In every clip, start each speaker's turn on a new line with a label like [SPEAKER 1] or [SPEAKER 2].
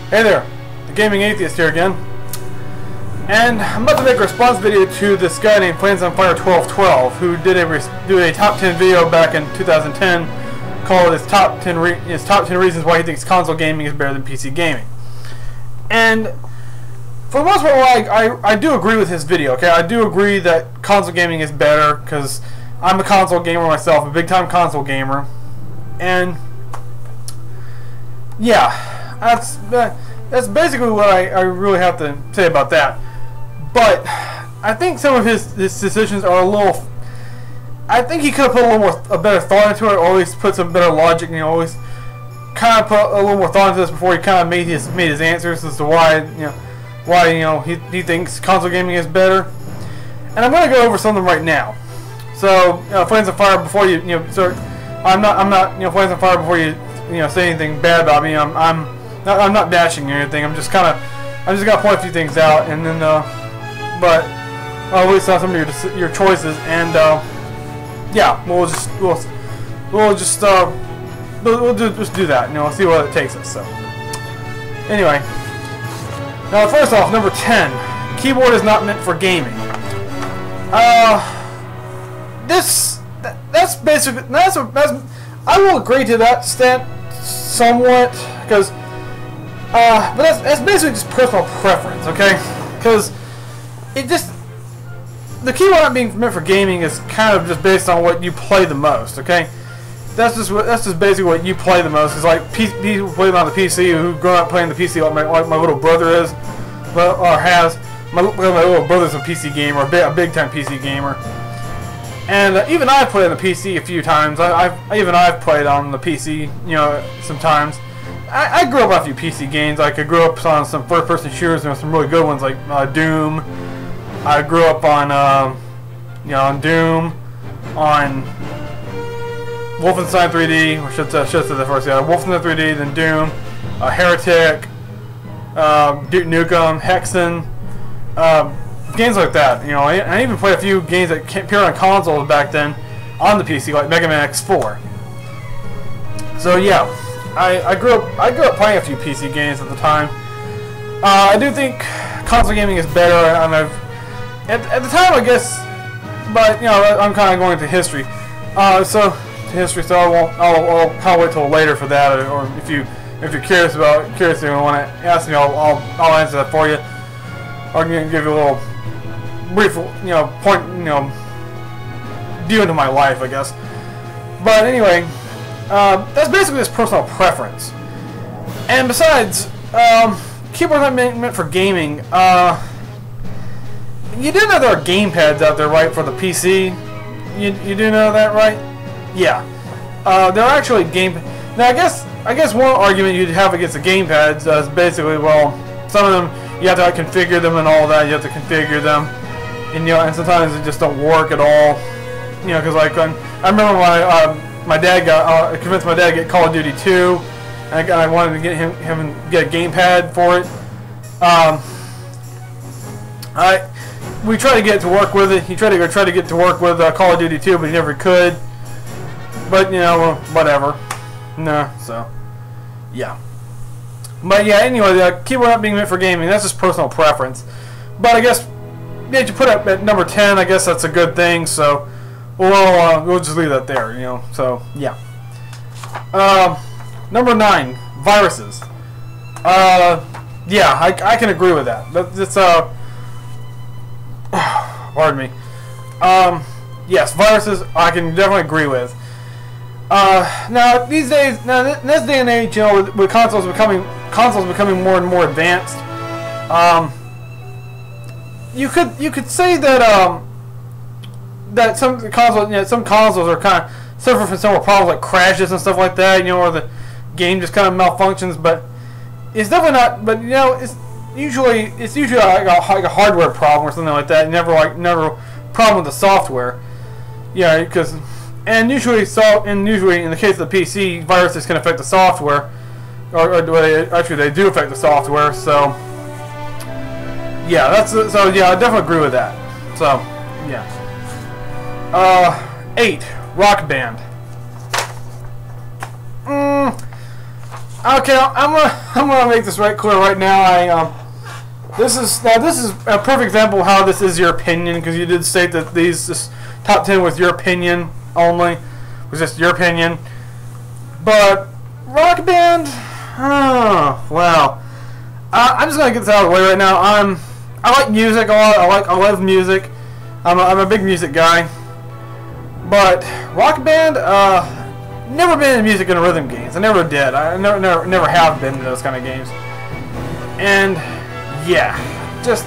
[SPEAKER 1] Hey there, the Gaming Atheist here again, and I'm about to make a response video to this guy named FlamesOnFire1212 who did a top 10 video back in 2010 called his top 10 reasons why he thinks console gaming is better than PC gaming. And for the most part, I do agree with his video. Okay, I do agree that console gaming is better because I'm a console gamer myself, a big time console gamer, and yeah. That's basically what I really have to say about that. But I think some of his decisions are a little. I think he could have put a better thought into it, or at least put some better logic. You know, always kind of put a little more thought into this before he kind of made his answers as to why he thinks console gaming is better. And I'm going to go over some of them right now. So FlamesOnFire, before you start, I'm not FlamesOnFire before you say anything bad about me. I'm not bashing or anything. I'm just gonna point a few things out, and then but at least on some of your choices, and yeah, we'll just do that. See what it takes us. So anyway, now first off, number 10, keyboard is not meant for gaming. That's basically I will agree to that extent somewhat, because but that's basically just personal preference, okay? Because the keyboard not being meant for gaming is kind of just based on what you play the most, okay? That's just basically what you play the most. It's like people play on the PC who grow up playing the PC like my little brother is, or has. My little brother's a PC gamer, a big time PC gamer, and even I've played on the PC a few times. I've played on the PC, sometimes. I grew up on a few PC games. Like I grew up on some first-person shooters, some really good ones like Doom. I grew up on on Doom, on Wolfenstein 3D. Or should say the first, Wolfenstein 3D, then Doom, Heretic, Duke Nukem, Hexen, games like that. I even played a few games that appeared on consoles back then on the PC, like Mega Man X4. So yeah. I grew up playing a few PC games at the time. I do think console gaming is better, and at the time, I guess, but I'm kind of going to history. So I'll kind of wait till later for that, or if you're curious and want to ask me, I'll answer that for you. Or I'm gonna give you a little brief view into my life, I guess. But anyway. That's basically just personal preference. And besides, keyboard's not meant for gaming. You do know there are gamepads out there, right, for the PC? You do know that, right? Yeah. There are actually gamepads. Now, I guess one argument you'd have against the gamepads is basically, well, some of them you have to configure them and all that. You have to configure them, and sometimes they just don't work at all. Because like I remember my dad got convinced my dad to get Call of Duty 2, and I wanted to get him get a gamepad for it. We tried to get it to work with it. He tried to get it to work with Call of Duty 2, but he never could. But whatever. No, so yeah. But yeah, anyway, the keyboard not being meant for gaming, that's just personal preference. But I guess you put it at number 10. I guess that's a good thing. So. We'll just leave that there, So yeah. Number 9, viruses. Yeah, I can agree with that. That's pardon me. Yes, viruses I can definitely agree with. Now these days, in this day and age, with consoles becoming more and more advanced, you could say that that some consoles are kind of suffering from several problems like crashes and stuff like that, or the game just kind of malfunctions. But it's definitely not. But it's usually like a hardware problem or something like that. Never a problem with the software. Yeah, usually in the case of the PC, viruses can affect the software, or they do affect the software. So yeah, I definitely agree with that. So yeah. 8, Rock Band. Okay, I'm gonna make this right clear right now. This is a perfect example of how this is your opinion, because you did state that this top 10 was your opinion only, was just your opinion. But Rock Band, oh wow. I'm just gonna get this out of the way right now. I like music a lot. I love music. I'm a big music guy. But Rock Band, never been in music and rhythm games. I never did. I never have been in those kind of games. And yeah, just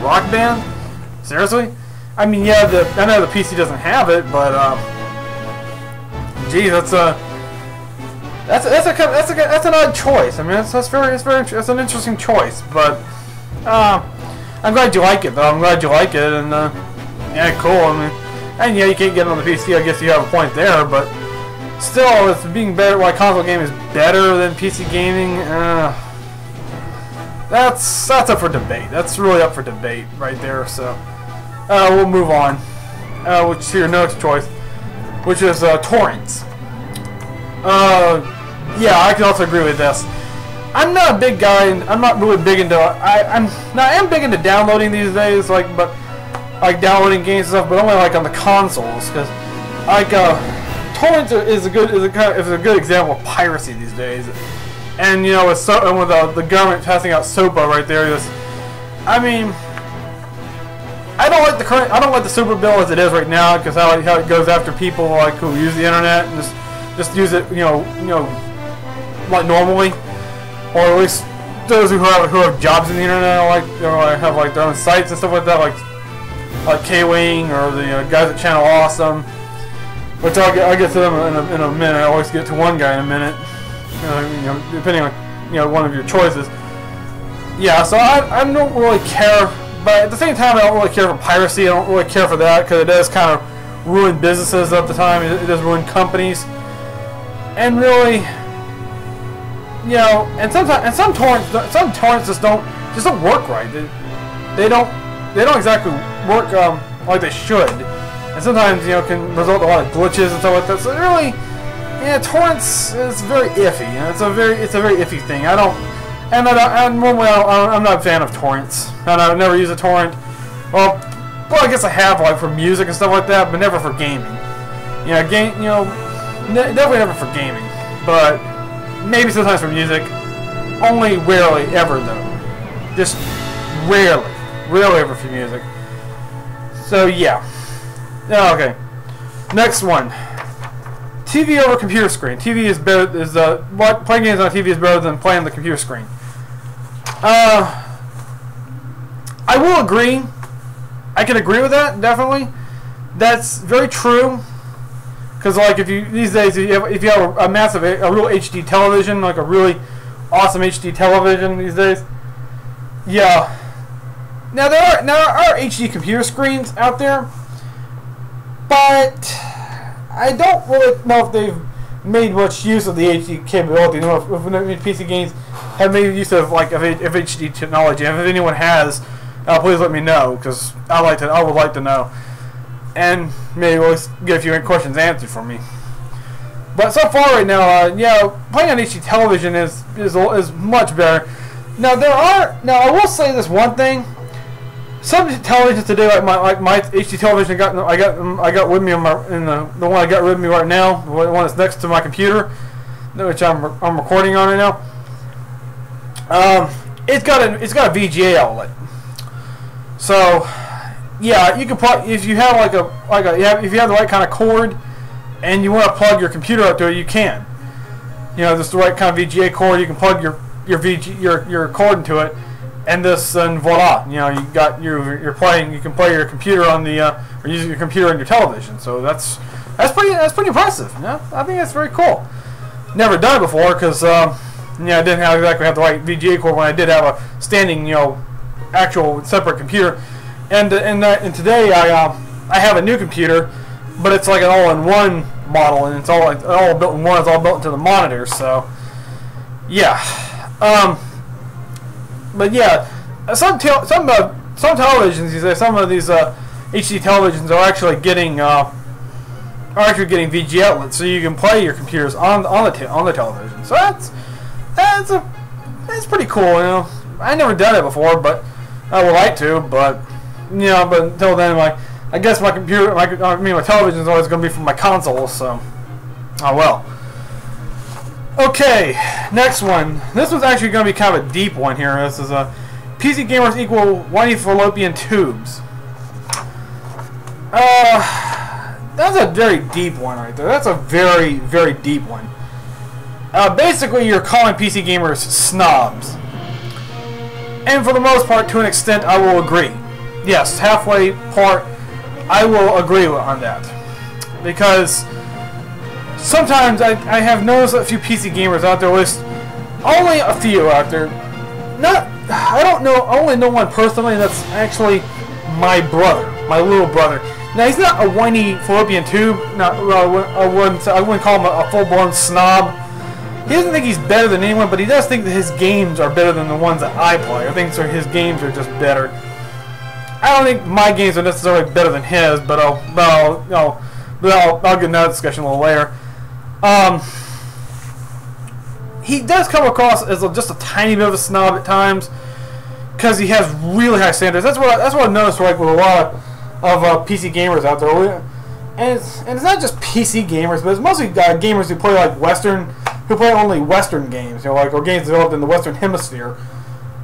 [SPEAKER 1] Rock Band. Seriously? I mean, yeah, I know the PC doesn't have it, but geez, that's an odd choice. I mean, that's an interesting choice. But I'm glad you like it, though. I'm glad you like it, and yeah, cool. I mean, and yeah, you can't get it on the PC. I guess you have a point there, but still, it's being better. Why console game is better than PC gaming? That's up for debate. That's really up for debate right there. So we'll move on. Which is your next choice, which is torrents. Yeah, I can also agree with this. I'm not a big guy, and I'm not really big into. I am big into downloading these days, like downloading games and stuff, but only like on the consoles, because like torrents is a good example of piracy these days. And you know, with the government passing out SOPA right there, I mean, I don't like the SOPA bill as it is right now, because how it goes after people like who use the internet and just use it, you know, like normally, or at least those who have jobs in the internet, like have like their own sites and stuff like that, like K-Wing or the guys at Channel Awesome, which I'll get to them in a minute. I always get to one guy in a minute, you know, depending on one of your choices. Yeah, so I don't really care, but at the same time I don't really care for piracy. I don't really care for that, because it does kind of ruin businesses at the time. It does ruin companies, and really, you know, and some torrents just don't work right. They don't exactly work like they should, and sometimes, you know, can result in a lot of glitches and stuff like that. So really, yeah, torrents is very iffy. You know, it's a very iffy thing. I'm not a fan of torrents, and I've never used a torrent. Well, I guess I have, like, for music and stuff like that, but never for gaming. Definitely never for gaming, but maybe sometimes for music. Only rarely ever, though. Just rarely ever for music. So yeah. Okay. Next one. TV over computer screen. TV is better. Playing games on TV is better than playing on the computer screen. I will agree. I can agree with that, definitely. That's very true. Because like these days, if you have a real HD television, like a really awesome HD television these days, yeah. Now there are HD computer screens out there, but I don't really know if they've made much use of the HD capability. You know, if PC games have made use of HD technology. And if anyone has, please let me know, because I would like to know, and maybe we'll get a few questions answered for me. But so far right now, yeah, playing on HD television is much better. Now I will say this one thing. Some televisions today, like my HD television, I got with me the one I got with me right now, the one that's next to my computer, which I'm recording on right now. It's got a VGA outlet. So yeah, you can plug, if you have if you have the right kind of cord and you want to plug your computer up to it, you can. You know, just the right kind of VGA cord, you can plug your cord into it. And voila, you know, you're playing. You can play your computer on the or use your computer on your television. So that's pretty impressive. Yeah, I think that's very cool. Never done it before, because I didn't exactly have the right VGA cord when I did have a standing, you know, actual separate computer. And today I have a new computer, but it's like an all-in-one model, and it's all built in one. It's all built into the monitor. So yeah. But yeah, some televisions these days, some of these HD televisions are actually getting are actually getting VG outlets, so you can play your computers on the television. So that's pretty cool. You know, I never done it before, but I would like to. But you know, but until then, like, I guess my computer, my television is always going to be from my console. So, oh well. Okay, next one. This one's actually going to be kind of a deep one here. This is a PC gamers equal whiny fallopian tubes. That's a very deep one right there. That's a very, very deep one. Basically, you're calling PC gamers snobs. And for the most part, to an extent, I will agree. Yes, halfway part, I will agree on that. Because sometimes I have noticed a few PC gamers out there, only a few out there. I don't know, I only know one personally, and that's actually my brother, my little brother. Now, he's not a whiny fallopian tube. I wouldn't call him a full-blown snob. He doesn't think he's better than anyone, but he does think that his games are better than the ones that I play. I think so his games are just better. I don't think my games are necessarily better than his, but I'll get into that discussion a little later. He does come across as just a tiny bit of a snob at times, because he has really high standards. That's what I noticed, like, with a lot of PC gamers out there. And it's not just PC gamers, but it's mostly gamers who play like only Western games, you know, like, or games developed in the Western Hemisphere.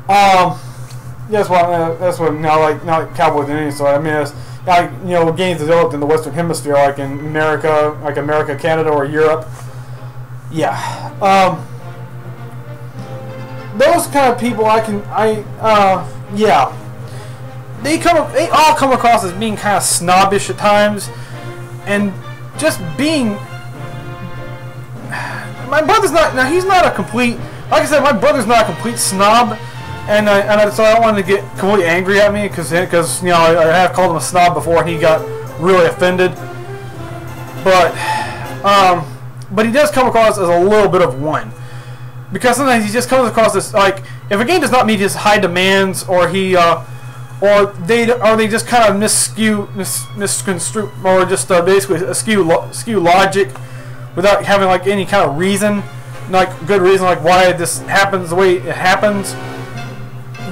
[SPEAKER 1] That's what not like Cowboys and any sort. I mean, it's like, you know, games developed in the Western Hemisphere, like in America, Canada, or Europe. Yeah. Those kind of people, yeah. They all come across as being kind of snobbish at times, and just being. My brother's not. Now, he's not a complete. Like I said, my brother's not a complete snob, so I don't want to get completely angry at me because you know, I have called him a snob before and he got really offended. But he does come across as a little bit of one, because sometimes he just comes across as, like, if a game does not meet his high demands, or they just kind of misconstrue, or just basically skew logic without having like any kind of reason, like good reason, like why this happens the way it happens.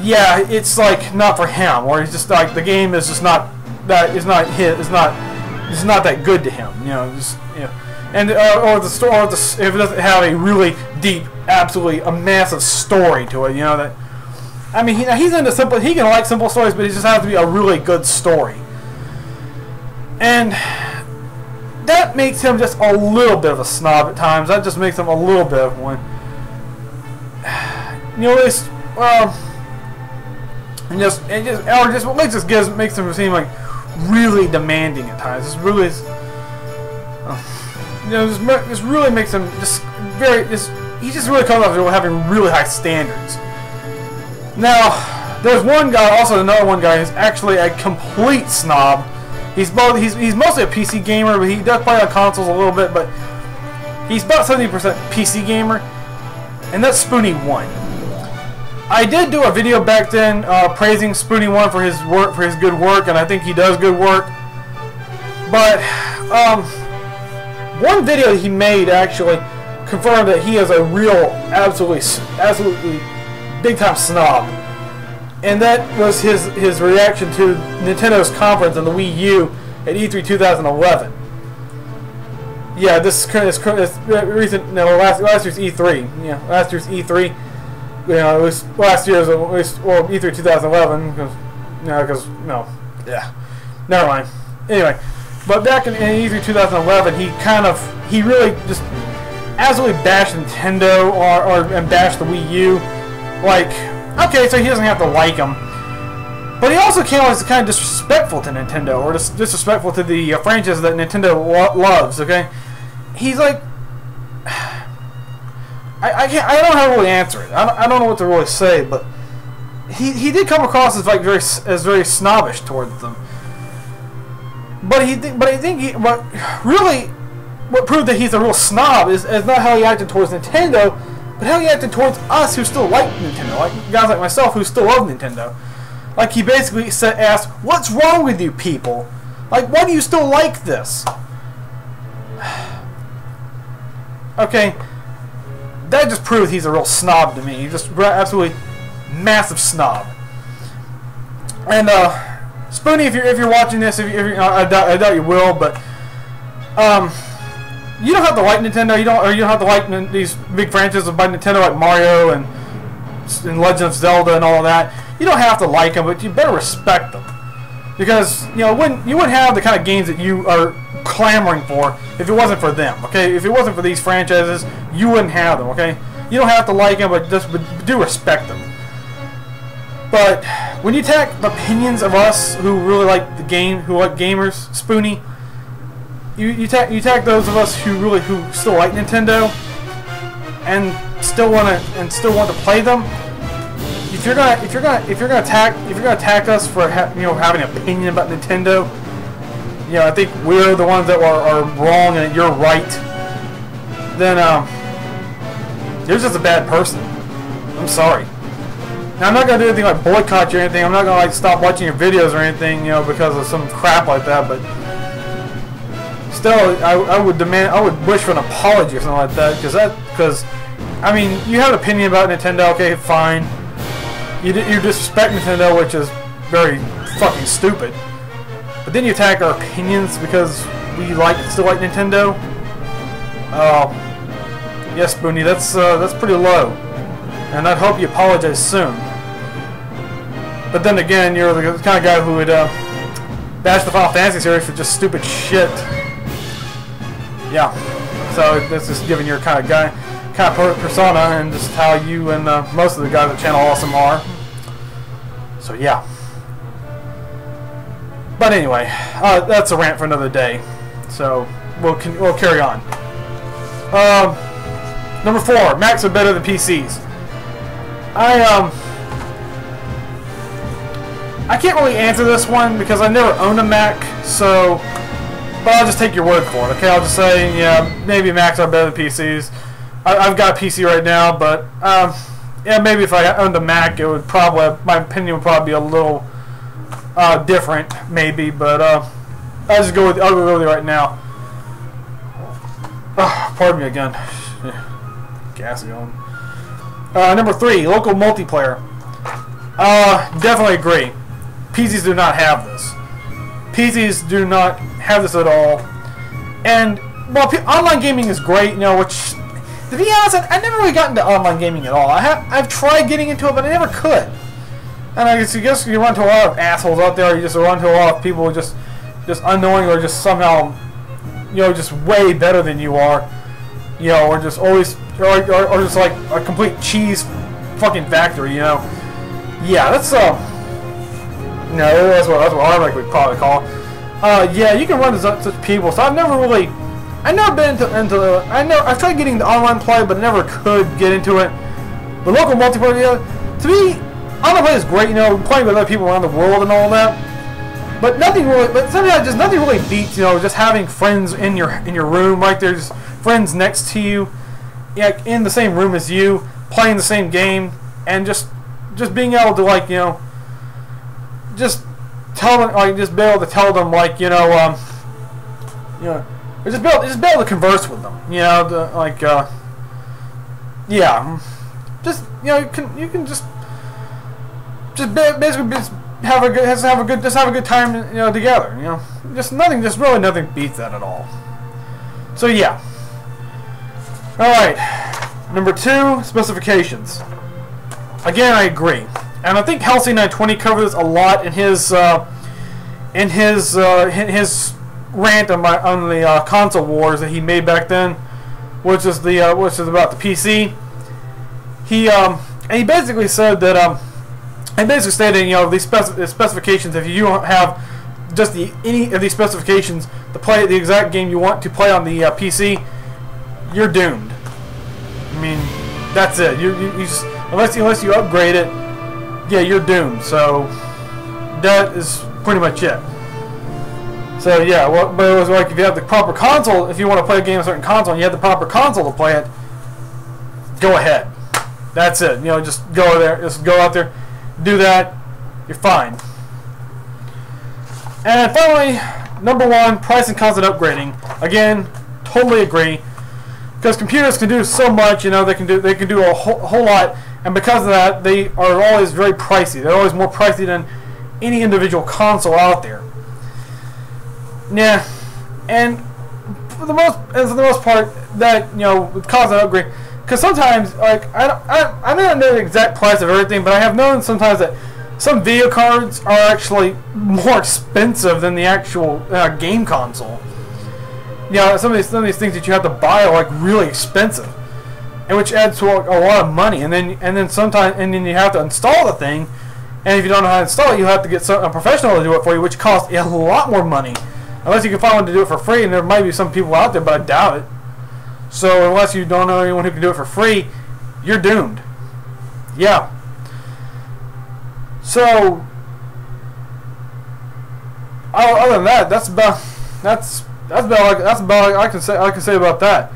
[SPEAKER 1] Yeah, it's like not for him, or he's just like, the game is just not that, it's not that good to him, you know. Just, you know. And if it doesn't have a really deep, absolutely a massive story to it, you know, that, I mean, he's into simple. He can like simple stories, but it just has to be a really good story, and that makes him just a little bit of a snob at times. That just makes him a little bit of one. You know, it's makes him seem like really demanding at times. It's really, you know, this really makes him he just really comes off as having really high standards. Now, there's another one guy who's actually a complete snob. He's mostly a PC gamer, but he does play on consoles a little bit, but he's about 70% PC gamer, and that's Spoony1. I did do a video back then praising Spoony1 for his good work, and I think he does good work. But one video he made actually confirmed that he is a real, absolutely big-time snob, and that was his reaction to Nintendo's conference on the Wii U at E3 2011. Yeah, this is recent. No, last year's E3. Yeah, last year's E3. You know, it was last year's E3 2011 never mind. Anyway, but back in E3 2011, he really just absolutely bashed Nintendo and bashed the Wii U. Like, okay, so he doesn't have to like them, but he also came off as kind of disrespectful to Nintendo, or disrespectful to the franchise that Nintendo loves. Okay, he's like, I don't know how to really answer it. I don't know what to really say, but he did come across as like very snobbish towards them. But really, what proved that he's a real snob is not how he acted towards Nintendo, but how he acted towards us who still like Nintendo, like guys like myself who still love Nintendo. Like, he basically asked, "What's wrong with you people? Like, why do you still like this?" okay, that just proves he's a real snob to me. He's just absolutely massive snob. And Spoonie, if you're watching this, I doubt you will, but you don't have to like Nintendo. You don't have to like these big franchises by Nintendo like Mario and Legend of Zelda and all of that. You don't have to like them, but you better respect them, because you wouldn't have the kind of games that you are clamoring for if it wasn't for them. Okay, if it wasn't for these franchises, you wouldn't have them. Okay, you don't have to like them, but do respect them. But when you attack the opinions of us who really like the game, who like gamers, Spoonie, you attack those of us who still like Nintendo and still want to play them. If you're gonna attack us for having an opinion about Nintendo, I think we're the ones that are wrong and you're right. Then you're just a bad person. I'm sorry. Now, I'm not gonna do anything like boycott you or anything. I'm not gonna like stop watching your videos or anything, because of some crap like that. But still, I would wish for an apology or something like that, because I mean, you have an opinion about Nintendo. Okay, fine. You disrespect Nintendo, which is very fucking stupid. But then you attack our opinions because we still like Nintendo. Yes, Spoonie, that's pretty low. And I'd hope you apologize soon. But then again, you're the kind of guy who would bash the Final Fantasy series for just stupid shit. Yeah. So that's just giving your kind of persona, and just how you and most of the guys at Channel Awesome are. So yeah. But anyway, that's a rant for another day. So we'll carry on. Number 4, Macs are better than PCs. I can't really answer this one because I never owned a Mac, but I'll just take your word for it. Okay, I'll just say, yeah, maybe Macs are better than PCs. I've got a PC right now, but yeah, maybe if I owned a Mac, it would my opinion would probably be a little different, maybe. But I'll go with it right now. Pardon me again. Gas going. Number 3, local multiplayer. Definitely agree. PCs do not have this. PCs do not have this at all. And well, online gaming is great, which, to be honest, I never really got into online gaming at all. I've tried getting into it, but I never could. And I guess you run into a lot of assholes out there. You just run into a lot of people who just unknowing, or just somehow, just way better than you are. Or just always, or just like a complete cheese fucking factory. Yeah, that's that's what I like would probably call. Yeah, you can run into such people. So I've never been into I've tried getting the online play, but never could get into it. The local multiplayer, to me, online play is great. Playing with other people around the world and all that. But somehow just nothing really beats just having friends in your room right there, just friends next to you, yeah, in the same room as you, playing the same game, and just being able to just tell them, just be able to tell them just be able to converse with them, yeah, you can just basically have a good time, together, really nothing beats that at all. So yeah. All right, number 2, specifications. Again, I agree, and I think Halcyon920 covered this a lot in his rant on the console wars that he made back then, which is about the PC. He basically said that and basically stated, these specifications, if you don't have just any of these specifications to play the exact game you want to play on the PC, you're doomed. I mean, that's it. You just, unless you upgrade it, yeah, you're doomed. So that is pretty much it. So yeah, but it was like, if you have the proper console, if you want to play a game on a certain console and you have the proper console to play it, go ahead. That's it. Just go there. Just go out there, do that. You're fine. And finally, number 1, price and constant upgrading. Again, totally agree. because computers can do so much. You know, they can do a whole lot, and because of that, they are always very pricey. They're always more pricey than any individual console out there. Yeah, and for the most part, that, you know, with console upgrade, because sometimes, like, I may not know the exact price of everything, but I have known sometimes that some video cards are actually more expensive than the actual game console. You know, some of these things that you have to buy are like really expensive, and which adds to a lot of money. And then you have to install the thing, and if you don't know how to install it, you have to get a professional to do it for you, which costs a lot more money. Unless you can find one to do it for free, and there might be some people out there, but I doubt it. So unless you don't know anyone who can do it for free, you're doomed. Yeah. So other than that, that's about all I can say about that.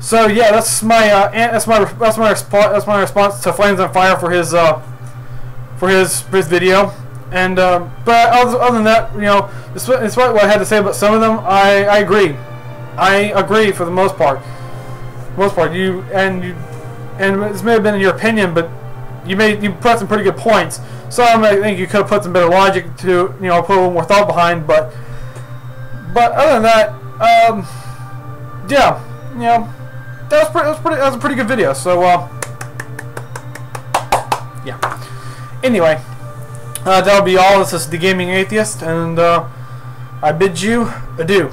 [SPEAKER 1] So yeah, that's my response to FlamesOnFire for his video. And but other than that, you know, despite what I had to say about some of them, I agree. I agree for the most part. And this may have been in your opinion, but you put some pretty good points. Some I think you could have put some better logic to, you know, put a little more thought behind. But other than that, yeah, you know, that was a pretty good video. So yeah. Anyway, that'll be all. This is the Gaming Atheist, and I bid you adieu.